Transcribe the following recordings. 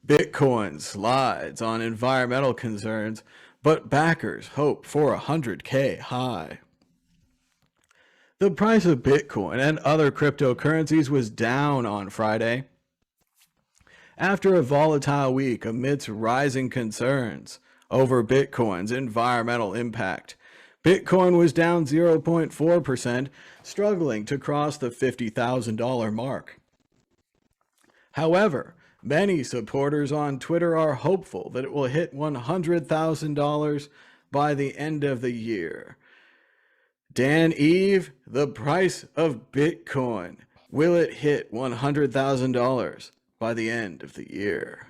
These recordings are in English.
Bitcoin slides on environmental concerns, but backers hope for a 100K high. The price of Bitcoin and other cryptocurrencies was down on Friday after a volatile week amidst rising concerns over Bitcoin's environmental impact. Bitcoin was down 0.4%, struggling to cross the $50,000 mark. However, many supporters on Twitter are hopeful that it will hit $100,000 by the end of the year. Dan Eve, the price of Bitcoin, will it hit $100,000 by the end of the year?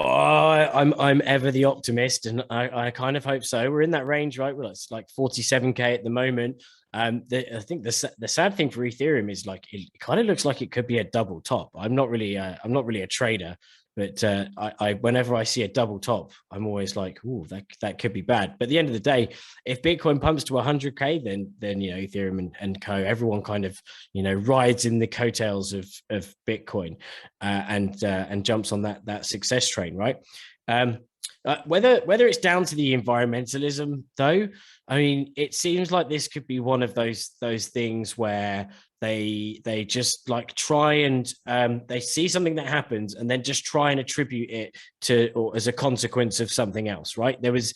Oh, I'm ever the optimist, and I kind of hope so. We're in that range, right? Well, it's like 47K at the moment. I think the sad thing for Ethereum is like it kind of looks like it could be a double top. I'm not really a trader, but I whenever I see a double top, I'm always like, oh, that could be bad. But at the end of the day, if Bitcoin pumps to 100K, then Ethereum and co, everyone kind of rides in the coattails of Bitcoin and jumps on that success train, right? Whether it's down to the environmentalism, though, I mean, it seems like this could be one of those things where they just like try and they see something that happens and then just try and attribute it to or as a consequence of something else, right? There was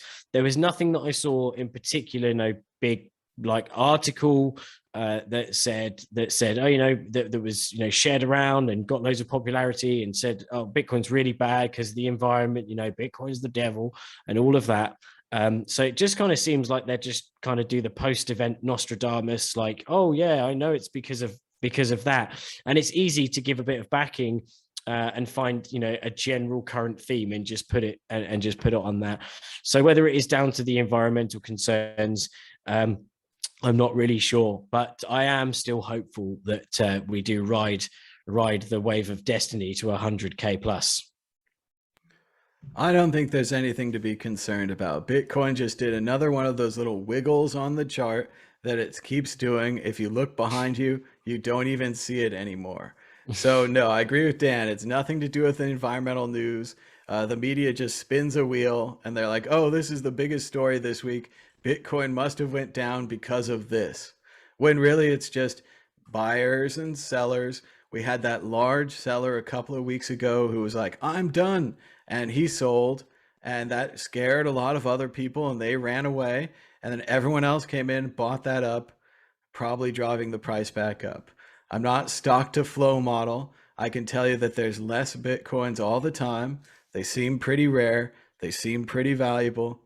nothing that I saw in particular, no big like article that said oh that was shared around and got loads of popularity and said, oh, Bitcoin's really bad because the environment, Bitcoin's the devil and all of that. So it just kind of seems like they're just kind of do the post-event Nostradamus, like, oh yeah, I know it's because of that, and it's easy to give a bit of backing and find a general current theme and just put it on that. So whether it is down to the environmental concerns, I'm not really sure, but I am still hopeful that we do ride the wave of destiny to 100K plus. I don't think there's anything to be concerned about. Bitcoin just did another one of those little wiggles on the chart that it keeps doing. If you look behind you, you don't even see it anymore. So no, I agree with Dan. It's nothing to do with the environmental news. The media just spins a wheel and they're like, oh, this is the biggest story this week. Bitcoin must have went down because of this. When really it's just buyers and sellers. We had that large seller a couple of weeks ago who was like, I'm done. And he sold. And that scared a lot of other people and they ran away. And then everyone else came in, bought that up, probably driving the price back up. I'm not stock to flow model. I can tell you that there's less Bitcoins all the time. They seem pretty rare. They seem pretty valuable.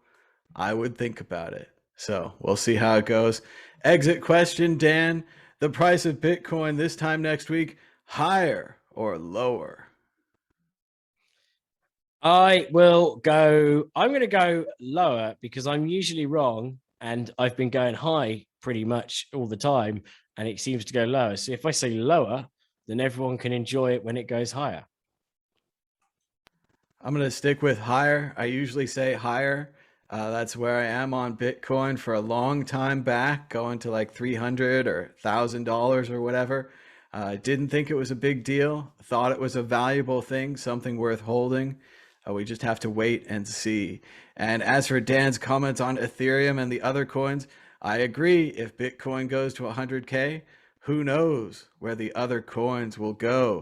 I would think about it. So we'll see how it goes. Exit question, Dan. The price of Bitcoin this time next week, higher or lower? I'm going to go lower because I'm usually wrong and I've been going high pretty much all the time and it seems to go lower. So if I say lower, then everyone can enjoy it when it goes higher. I'm going to stick with higher. I usually say higher. That's where I am on Bitcoin for a long time back, going to like 300 or $1,000 or whatever. Didn't think it was a big deal. Thought it was a valuable thing, something worth holding. We just have to wait and see. And as for Dan's comments on Ethereum and the other coins, I agree. If Bitcoin goes to 100K, who knows where the other coins will go?